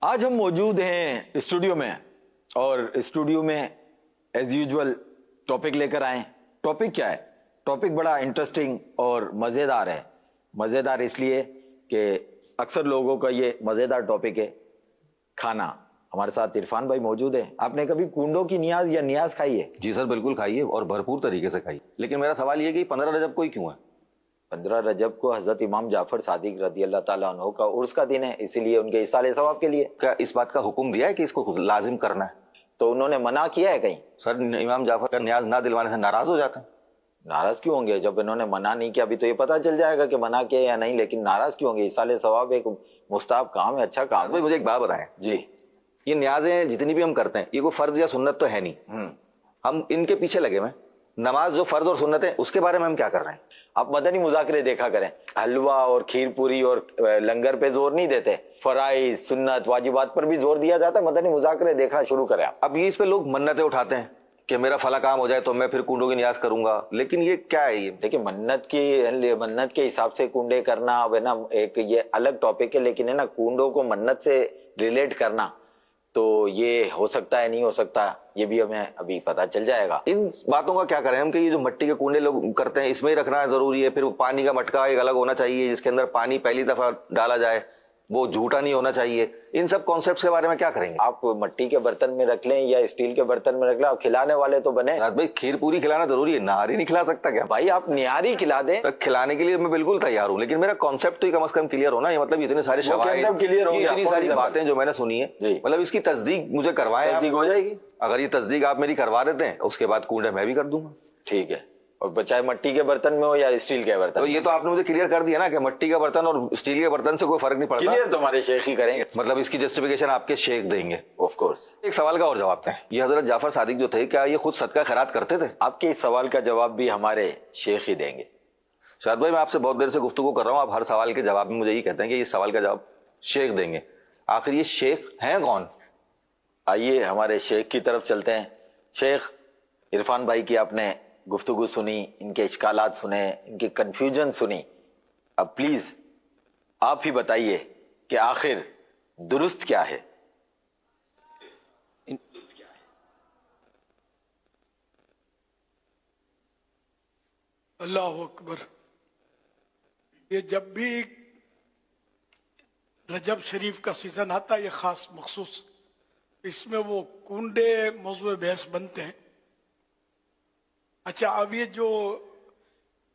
آج ہم موجود ہیں اسٹوڈیو میں اور اسٹوڈیو میں ایز یوزول ٹاپک لے کر آئے. ٹاپک کیا ہے؟ ٹاپک بڑا انٹرسٹنگ اور مزیدار ہے. مزیدار اس لیے کہ اکثر لوگوں کا یہ مزیدار ٹاپک ہے کھانا. ہمارے ساتھ عرفان بھائی موجود ہیں. آپ نے کبھی کنڈوں کی نیاز یا نیاز کھائی ہے؟ جی سر بالکل کھائی ہے اور بھرپور طریقے سے کھائی. لیکن میرا سوال یہ کہ 15 رجب کو ہی کیوں ہے؟ 15 رجب کو حضرت امام جعفر صادق رضی اللہ تعالیٰ عنہ کا عرس کا دن ہے, اسی لیے ان کے ایصال ثواب کے لیے. کیا اس بات کا حکم دیا ہے کہ اس کو لازم کرنا ہے؟ تو انہوں نے منع کیا ہے کہیں؟ سر امام جعفر کا نیاز نہ دلوانے سے ناراض ہو جاتے ہیں. ناراض کیوں ہوں گے؟ جب انہوں نے منع نہیں کیا, ابھی تو یہ پتا چل جائے گا کہ منع کیا یا نہیں, لیکن ناراض کیوں ہوں گے؟ ایصال ثواب ایک مستحب کام ہے, اچھا کام ہے. مجھے ایک بات بتائیں. جی, یہ نیازیں جتنی بھی ہم کرتے ہیں یہ کوئی فرض یا سنت تو ہے نہیں. ہم ان کے پیچھے لگے ہوئے. نماز جو فرض اور سنت ہے اس کے بارے میں ہم کیا کر رہے ہیں؟ آپ مدنی مذاکرے دیکھا کریں. حلوہ اور کھیر پوری اور لنگر پہ زور نہیں دیتے, فرائض سنت واجبات پر بھی زور دیا جاتا ہے. مدنی مذاکرے دیکھنا شروع کریں. اب یہ اس پہ لوگ منتیں اٹھاتے ہیں کہ میرا فلاں کام ہو جائے تو میں پھر کنڈوں کی نیاز کروں گا. لیکن یہ کیا ہے؟ یہ دیکھیں منت کے حساب سے کنڈے کرنا اب ہے نا ایک یہ الگ ٹاپک ہے, لیکن ہے نا کنڈوں کو منت سے ریلیٹ کرنا تو یہ ہو سکتا ہے نہیں ہو سکتا, یہ بھی ہمیں ابھی پتا چل جائے گا. ان باتوں کا کیا کریں ہم کہ یہ جو مٹی کے کنڈے لوگ کرتے ہیں اس میں ہی رکھنا ضروری ہے. پھر پانی کا مٹکا ایک الگ ہونا چاہیے جس کے اندر پانی پہلی دفعہ ڈالا جائے, وہ جھوٹا نہیں ہونا چاہیے. ان سب کانسیپٹس کے بارے میں کیا کریں گے؟ آپ مٹی کے برتن میں رکھ لیں یا اسٹیل کے برتن میں رکھ لیں, آپ کھلانے والے تو بنے. بھائی کھیر پوری کھلانا ضروری ہے, نہاری نہیں کھلا سکتا کیا؟ بھائی آپ نہاری کھلا دیں. کھلانے کے لیے میں بالکل تیار ہوں, لیکن میرا کانسیپٹ تو کم از کم کلیئر ہونا. یہ مطلب اتنے سارے شواہد, اتنی ساری باتیں جو میں نے سنی ہے, مطلب اس کی تصدیق مجھے کروائیں. تصدیق ہو جائے گی. اگر یہ تصدیق آپ میری کروا دیتے ہیں اس کے بعد کنڈے میں بھی کر دوں گا. ٹھیک ہے, اور چاہے مٹی کے برتن میں ہو یا اسٹیل کے برتن. تو یہ تو آپ نے مجھے کلیئر کر دیا نا کہ مٹی کا برتن اور اسٹیل کے برتن سے کوئی فرق نہیں پڑتا. کلیئر تمہارے شیخ ہی کریں گے, مطلب اس کی جسٹیفیکیشن آپ کے شیخ دیں گے. Of course. ایک سوال کا اور جواب دیں. یہ حضرت جعفر صادق جو تھے کیا یہ خود صدقہ خیرات کرتے تھے؟ آپ کے اس سوال کا جواب بھی ہمارے شیخ ہی دیں گے. شاہد بھائی میں آپ سے بہت دیر سے گفتگو کر رہا ہوں, آپ ہر سوال کے جواب میں مجھے یہ کہتے ہیں کہ اس سوال کا جواب شیخ دیں گے. آخر یہ شیخ ہیں کون؟ آئیے ہمارے شیخ کی طرف چلتے ہیں. شیخ عرفان بھائی کی آپ نے گفتگو سنی, ان کے اشکالات سنے, ان کی کنفیوژن سنی. اب پلیز آپ ہی بتائیے کہ آخر درست کیا ہے؟ اللہ اکبر. یہ جب بھی رجب شریف کا سیزن آتا ہے یہ خاص مخصوص, اس میں وہ کنڈے موضوع بحث بنتے ہیں. اچھا اب یہ جو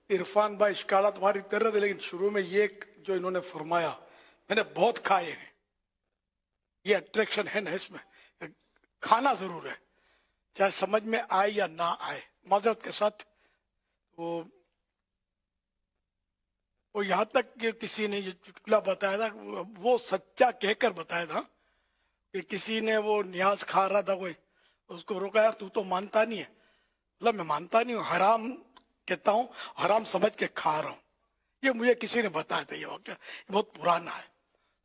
عرفان بھائی اشکالات ہماری طرح ہے, لیکن شروع میں یہ جو انہوں نے فرمایا میں نے بہت کھائے ہیں, یہ اٹریکشن ہے نا اس میں, کھانا ضرور ہے چاہے سمجھ میں آئے یا نہ آئے. معذرت کے ساتھ وہ یہاں تک کہ کسی نے یہ چٹکلا بتایا تھا, وہ سچا کہہ کر بتایا تھا کہ کسی نے وہ نیاز کھا رہا تھا, کوئی اس کو روکا, یار تو مانتا نہیں ہے. مطلب میں مانتا نہیں ہوں, حرام کہتا ہوں, حرام سمجھ کے کھا رہا ہوں. یہ مجھے کسی نے بتایا تھا, یہ واقعہ بہت پرانا ہے.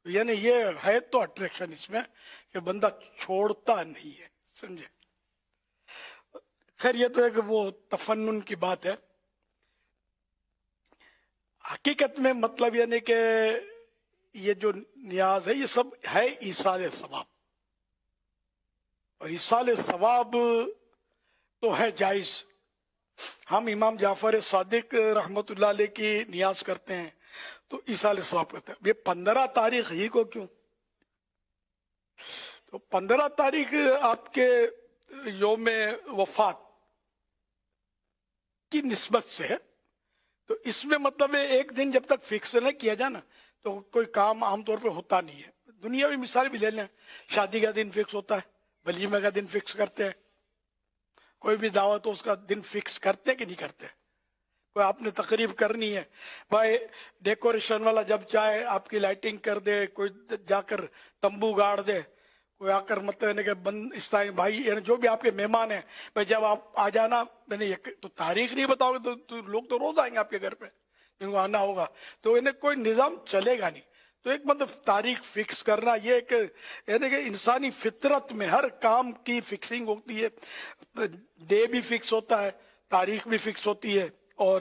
یعنی یہ ہے تو اٹریکشن اس میں کہ بندہ چھوڑتا نہیں ہے, سمجھے. خیر یہ تو ایک وہ تفنن کی بات ہے. حقیقت میں مطلب یعنی کہ یہ جو نیاز ہے یہ سب ہے ایصال ثواب, اور ایصال ثواب تو ہے جائز. ہم امام جعفر صادق رحمت اللہ علیہ کی نیاز کرتے ہیں تو ایصال ثواب کرتے ہیں. یہ 15 تاریخ ہی کو کیوں؟ تو 15 تاریخ آپ کے یوم وفات کی نسبت سے ہے, تو اس میں مطلب ایک دن جب تک فکس نہ کیا جائے نا تو کوئی کام عام طور پہ ہوتا نہیں ہے. دنیاوی مثال بھی لے لیں, شادی کا دن فکس ہوتا ہے, ولیمے کا دن فکس کرتے ہیں, کوئی بھی دعوت ہو اس کا دن فکس کرتے کہ نہیں کرتے. کوئی آپ نے تقریب کرنی ہے, بھائی ڈیکوریشن والا جب چاہے آپ کی لائٹنگ کر دے, کوئی جا کر تمبو گاڑ دے, کوئی آ کر مطلب کہ بند اس طرح بھائی جو بھی آپ کے مہمان ہیں, بھائی جب آپ آ جانا, میں نے تو تاریخ نہیں بتاؤ گے تو لوگ تو روز آئیں گے آپ کے گھر پہ, جن کو آنا ہوگا, تو انہیں کوئی نظام چلے گا نہیں. تو ایک مطلب تاریخ فکس کرنا یہ ایک یعنی کہ انسانی فطرت میں ہر کام کی فکسنگ ہوتی ہے. ڈے بھی فکس ہوتا ہے, تاریخ بھی فکس ہوتی ہے, اور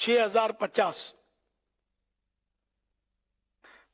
6050।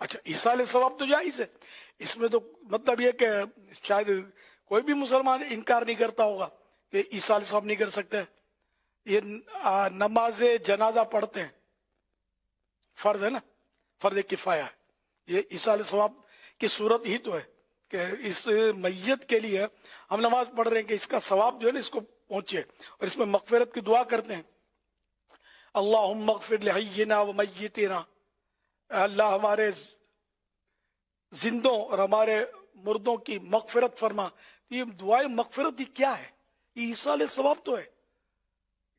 اچھا ایصال ثواب تو جائز ہے، اس میں تو مطلب یہ کہ شاید کوئی بھی مسلمان انکار نہیں کرتا ہوگا کہ ایصال ثواب نہیں کر سکتے. یہ نماز جنازہ پڑھتے ہیں، فرض ہے نا، فرض کفایہ ہے. یہ ایصال ثواب کی صورت ہی تو ہے کہ اس میت کے لیے ہم نماز پڑھ رہے ہیں کہ اس کا ثواب جو ہے نا اس کو پہنچے، اور اس میں مغفرت کی دعا کرتے ہیں. اللہم اغفر لحینا و میتنا، اللہ ہمارے زندوں اور ہمارے مردوں کی مغفرت فرما. یہ دعائے مغفرت ہی کیا ہے؟ یہ ایصال ثواب تو ہے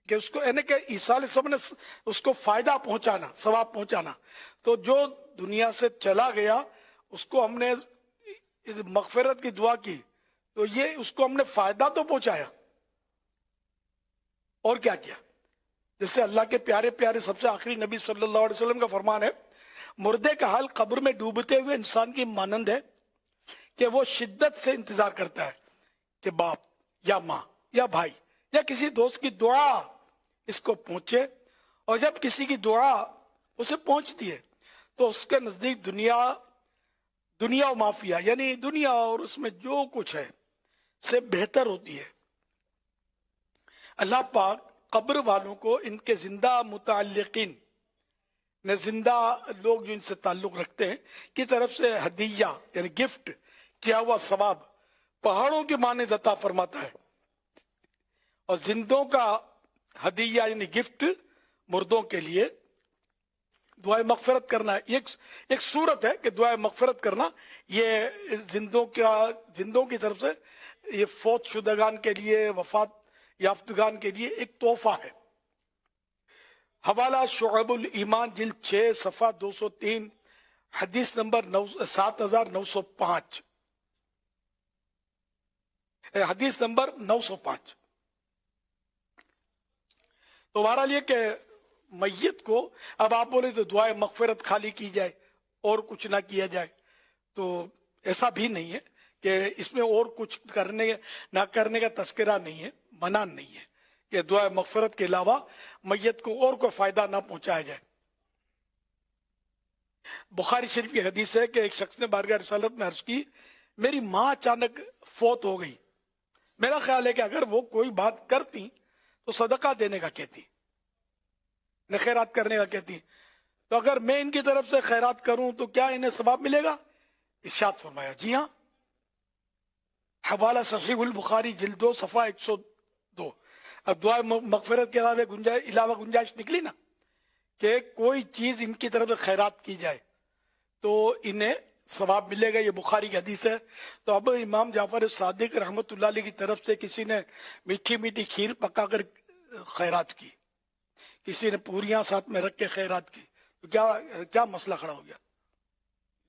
کہ اس کو یعنی کہ ایصال ثواب نے اس کو فائدہ پہنچانا، ثواب پہنچانا. تو جو دنیا سے چلا گیا اس کو ہم نے مغفرت کی دعا کی تو یہ اس کو ہم نے فائدہ تو پہنچایا، اور کیا کیا؟ جیسے اللہ کے پیارے پیارے سب سے آخری نبی صلی اللہ علیہ وسلم کا فرمان ہے، مردے کا حال قبر میں ڈوبتے ہوئے انسان کی مانند ہے کہ وہ شدت سے انتظار کرتا ہے کہ باپ یا ماں یا بھائی یا کسی دوست کی دعا اس کو پہنچے، اور جب کسی کی دعا اسے پہنچتی ہے تو اس کے نزدیک دنیا و مافیا یعنی دنیا اور اس میں جو کچھ ہے سے بہتر ہوتی ہے. اللہ پاک قبر والوں کو ان کے زندہ متعلقین نے، زندہ لوگ جو ان سے تعلق رکھتے ہیں، کی طرف سے ہدیہ یعنی گفٹ کیا ہوا ثواب پہاڑوں کے مانند عطا فرماتا ہے. اور زندوں کا ہدیہ یعنی گفٹ مردوں کے لیے دعائے مغفرت کرنا ہے. ایک صورت ہے کہ دعائے مغفرت کرنا یہ زندوں کی طرف سے یہ فوت شدگان کے لیے، وفات یافتگان کے لیے ایک تحفہ ہے. حوالہ شعب الایمان جلد 6 صفحہ 203 حدیث نمبر 7905 حدیث نمبر 905. تو بہرحال یہ کہ میت کو اب آپ بولے تو دعائے مغفرت خالی کی جائے اور کچھ نہ کیا جائے، تو ایسا بھی نہیں ہے کہ اس میں اور کچھ کرنے نہ کرنے کا تذکرہ نہیں ہے، منع نہیں ہے کہ دعائے مغفرت کے علاوہ میت کو اور کوئی فائدہ نہ پہنچایا جائے. بخاری شریف کی حدیث ہے کہ ایک شخص نے بارگاہ رسالت میں عرض کی، میری ماں اچانک فوت ہو گئی، میرا خیال ہے کہ اگر وہ کوئی بات کرتی تو صدقہ دینے کا کہتی، خیرات کرنے کا کہتی، تو اگر میں ان کی طرف سے خیرات کروں تو کیا انہیں ثواب ملے گا؟ ارشاد فرمایا جی ہاں. حوالہ صحیح البخاری جلد 2 صفحہ 102. اب دعائے مغفرت کے علاوہ گنجائش نکلی نا کہ کوئی چیز ان کی طرف سے خیرات کی جائے تو انہیں ثواب ملے گا. یہ بخاری کی حدیث ہے. تو اب امام جعفر صادق رحمۃ اللہ علیہ کی طرف سے کسی نے میٹھی میٹھی کھیر پکا کر خیرات کی، کسی نے پوریاں ساتھ میں رکھ کے خیرات کی، تو کیا مسئلہ کھڑا ہو گیا؟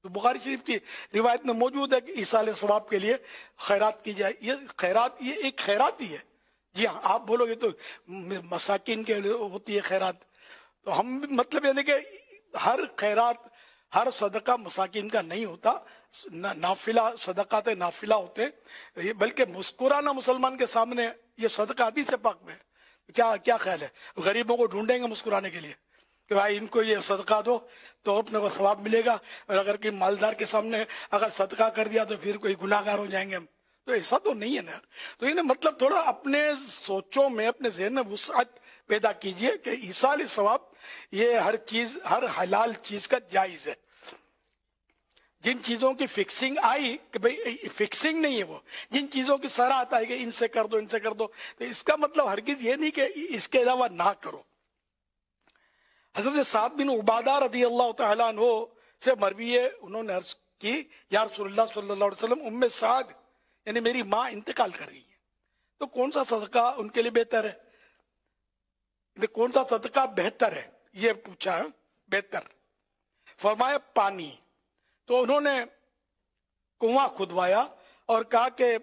تو بخاری شریف کی روایت میں موجود ہے کہ ایصال ثواب کے لیے خیرات کی جائے. یہ خیرات یہ ایک خیرات ہی ہے. جی ہاں، آپ بولو گے تو مساکین کے لیے ہوتی ہے خیرات، تو ہم مطلب یعنی کہ ہر خیرات ہر صدقہ مساکین کا نہیں ہوتا، نافلہ صدقات نافلہ ہوتے ہیں، بلکہ مسکرانا مسلمان کے سامنے یہ صدقہ حدیث پاک میں ہے. کیا خیال ہے؟ غریبوں کو ڈھونڈیں گے مسکرانے کے لیے کہ بھائی ان کو یہ صدقہ دو تو اپنے کو ثواب ملے گا، اور اگر کوئی مالدار کے سامنے اگر صدقہ کر دیا تو پھر کوئی گناہ گار ہو جائیں گے ہم، تو ایسا تو نہیں ہے نا. تو انہیں مطلب تھوڑا اپنے سوچوں میں اپنے ذہن میں وسعت پیدا کیجئے کہ ایصال ثواب یہ ہر حلال چیز کا جائز ہے. جن چیزوں کی فکسنگ آئی کہ بھئی فکسنگ نہیں ہے، وہ جن چیزوں کی صراحت آئی کہ ان سے کر دو ان سے کر دو، تو اس کا مطلب ہرگز یہ نہیں کہ اس کے علاوہ نہ کرو. حضرت سعد بن عبادہ رضی اللہ تعالیٰ عنہ سے مروی ہے، انہوں نے عرض کی یا رسول اللہ صلی اللہ علیہ وسلم، ام سعد یعنی میری ماں انتقال کر گئی ہے، تو کون سا صدقہ ان کے لیے بہتر ہے؟ کون سا صدقہ بہتر ہے یہ پوچھا ہے. بہتر فرمایا پانی. تو انہوں نے کنواں کھدوایا اور کہا کہ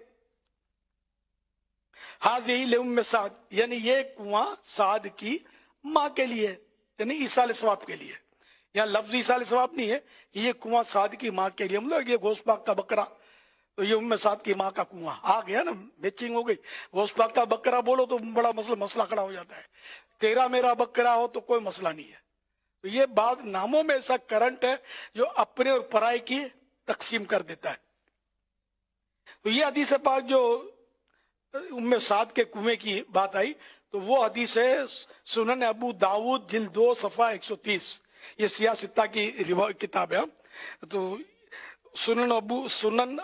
حاضی لأم سعد، یعنی یہ کنواں سعد کی ماں کے لیے، یعنی ایصال ثواب کے لیے. یہاں لفظ ایصال ثواب نہیں ہے، یہ کنواں سعد کی ماں کے لیے. مطلب یہ گوشت پاک کا بکرا، تو یہ ام سعد کی ماں کا کنواں آ گیا نا، میچنگ ہو گئی. گوشت پاک کا بکرا بولو تو بڑا مسئلہ کھڑا ہو جاتا ہے. تیرا میرا بکرا ہو تو کوئی مسئلہ نہیں ہے. تو تو یہ بعض ناموں میں ایسا کرنٹ ہے جو اپنے اور پرائے کی تقسیم کر دیتا ہے. تو یہ حدیث پاک جو ام سعد کے کنویں کی بات آئی تو وہ حدیث ہے سنن ابو داود جلد 2 صفحہ 130. یہ سیاہ ستہ کی کتاب ہے. تو سنن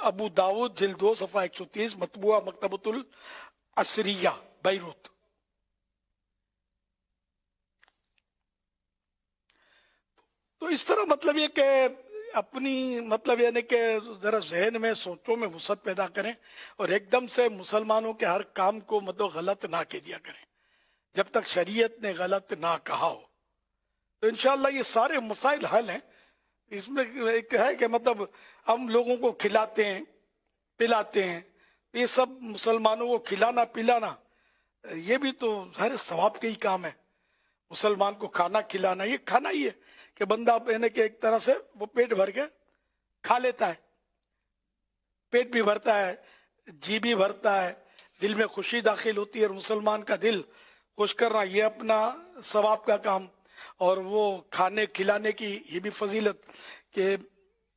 ابو داود جلد 2 صفحہ 130 مطبوعہ مکتبۃ العصریہ بیروت. تو اس طرح مطلب یہ کہ اپنی مطلب یعنی کہ ذرا ذہن میں سوچوں میں وسعت پیدا کریں اور ایک دم سے مسلمانوں کے ہر کام کو مطلب غلط نہ کہہ دیا کریں جب تک شریعت نے غلط نہ کہا ہو. تو انشاءاللہ یہ سارے مسائل حل ہیں. اس میں ایک ہے کہ مطلب ہم لوگوں کو کھلاتے ہیں پلاتے ہیں, یہ سب مسلمانوں کو کھلانا پلانا یہ بھی تو ہر ثواب کے ہی کام ہے. مسلمان کو کھانا کھلانا یہ کھانا ہی ہے کہ بندہ یعنی کہ ایک طرح سے وہ پیٹ بھر کے کھا لیتا ہے, پیٹ بھی بھرتا ہے, جی بھی بھرتا ہے, دل میں خوشی داخل ہوتی ہے, اور مسلمان کا دل خوش کرنا یہ اپنا ثواب کا کام. اور وہ کھانے کھلانے کی یہ بھی فضیلت کہ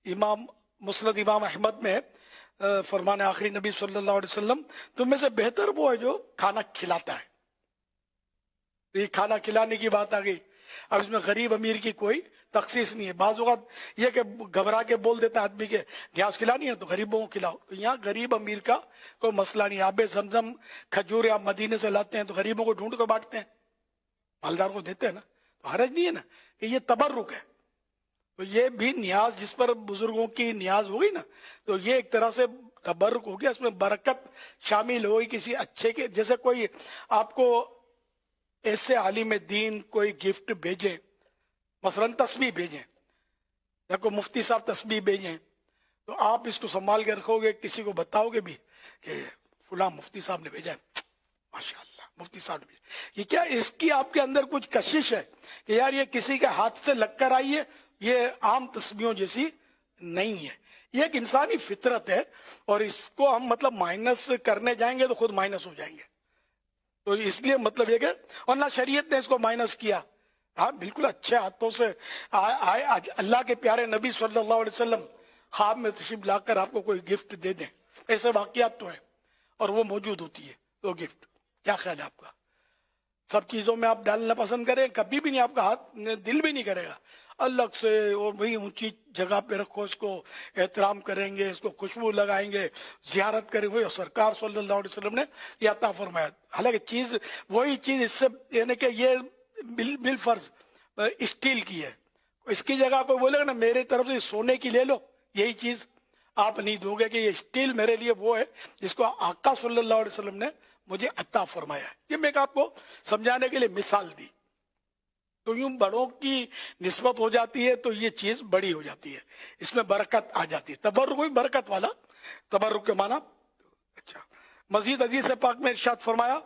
امام مسند امام احمد میں فرمان آخری نبی صلی اللہ علیہ وسلم تم میں سے بہتر وہ ہے جو کھانا کھلاتا ہے. یہ کھانا کھلانے کی بات آ گئی. اب اس میں غریب امیر کی کوئی تخصیص نہیں ہے. بعض اوقات یہ کہ گھبرا کے بول دیتا آدمی کے گیس کھلانی ہے تو غریبوں کو کھلاؤ. تو یہاں غریب امیر کا کوئی مسئلہ نہیں. آب زمزم کھجور آپ مدینے سے لاتے ہیں تو غریبوں کو ڈھونڈ کر بانٹتے ہیں, مالدار کو دیتے ہیں نا, تو حرج نہیں ہے نا کہ یہ تبرک ہے. تو یہ بھی نیاز جس پر بزرگوں کی نیاز ہوگی نا تو یہ ایک طرح سے تبرک ہو گیا, اس میں برکت شامل ہوگی کسی اچھے کے. جیسے کوئی آپ کو ایسے عالم دین کوئی گفٹ بھیجیں, مثلا تسبیح بھیجیں یا کوئی مفتی صاحب تسبیح بھیجیں تو آپ اس کو سنبھال کے رکھو گے, کسی کو بتاؤ گے بھی کہ فلاں مفتی صاحب نے بھیجا ہے, ماشاء اللہ مفتی صاحب نے بھیجا. یہ کیا اس کی آپ کے اندر کچھ کشش ہے کہ یار یہ کسی کے ہاتھ سے لگ کر آئی ہے, یہ عام تسبیحوں جیسی نہیں ہے. یہ ایک انسانی فطرت ہے اور اس کو ہم مطلب مائنس کرنے جائیں گے تو خود مائنس ہو جائیں گے. تو اس لیے مطلب یہ کہ اور نہ شریعت نے اس کو مائنس کیا. ہاں بالکل اچھے ہاتھوں سے اللہ کے پیارے نبی صلی اللہ علیہ وسلم خواب میں تشریف لا کر آپ کو کوئی گفٹ دے دیں, ایسے واقعات تو ہیں اور وہ موجود ہوتی ہے وہ گفٹ. کیا خیال ہے آپ کا؟ سب چیزوں میں آپ ڈالنا پسند کریں, کبھی بھی نہیں آپ کا ہاتھ دل بھی نہیں کرے گا. الگ سے اور وہی اونچی جگہ پہ رکھو, اس کو احترام کریں گے, اس کو خوشبو لگائیں گے, زیارت کریں گے. سرکار صلی اللہ علیہ وسلم نے یہ عطا فرمایا. حالانکہ چیز وہی چیز اس سے یعنی کہ یہ بالفرض اسٹیل کی ہے, اس کی جگہ کوئی بولے گا نا میرے طرف سے سونے کی لے لو, یہی چیز آپ نہیں دو گے کہ یہ اسٹیل میرے لیے وہ ہے جس کو آقا صلی اللہ علیہ وسلم نے مجھے عطا فرمایا ہے. یہ میں آپ کو سمجھانے کے لیے مثال دی. تو یوں بڑوں کی نسبت ہو جاتی ہے تو یہ چیز بڑی ہو جاتی ہے, اس میں برکت آ جاتی ہے. تبرک بھی برکت والا تبرک کے معنی. اچھا مزید حدیث پاک میں ارشاد فرمایا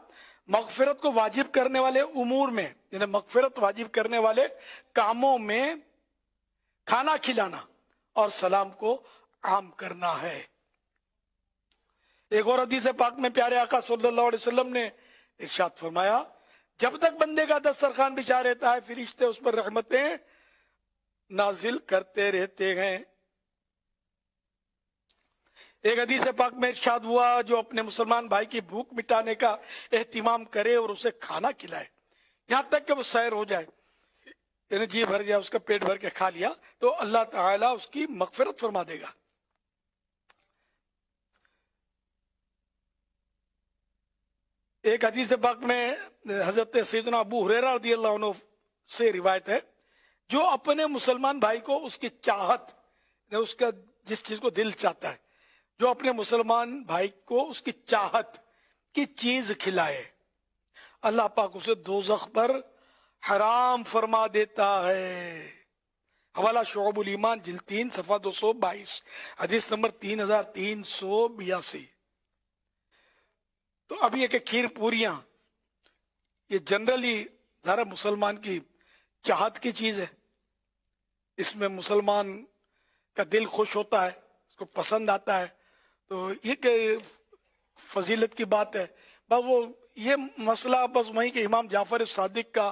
مغفرت کو واجب کرنے والے امور میں یعنی مغفرت واجب کرنے والے کاموں میں کھانا کھلانا اور سلام کو عام کرنا ہے. ایک اور حدیث پاک میں پیارے آقا صلی اللہ علیہ وسلم نے ارشاد فرمایا جب تک بندے کا دسترخوان بچھا رہتا ہے فرشتے اس پر رحمتیں نازل کرتے رہتے ہیں. ایک حدیث پاک میں ارشاد ہوا جو اپنے مسلمان بھائی کی بھوک مٹانے کا اہتمام کرے اور اسے کھانا کھلائے یہاں تک کہ وہ سیر ہو جائے, یعنی جی بھر جائے, اس کا پیٹ بھر کے کھا لیا تو اللہ تعالیٰ اس کی مغفرت فرما دے گا. ایک حدیث پاک میں حضرت سیدنا ابو ہریرہ رضی اللہ عنہ سے روایت ہے جو اپنے مسلمان بھائی کو اس کی چاہت اس کا جس چیز کو دل چاہتا ہے, جو اپنے مسلمان بھائی کو اس کی چاہت کی چیز کھلائے اللہ پاک اسے دوزخ پر حرام فرما دیتا ہے. حوالہ شعب الایمان جلد 3 صفحہ 222 حدیث نمبر 3382. تو اب یہ کہ کھیر پوریاں یہ جنرلی ذرا مسلمان کی چاہت کی چیز ہے, اس میں مسلمان کا دل خوش ہوتا ہے, اس کو پسند آتا ہے. تو یہ کہ فضیلت کی بات ہے. بس وہ یہ مسئلہ بس وہیں کہ امام جعفر صادق کا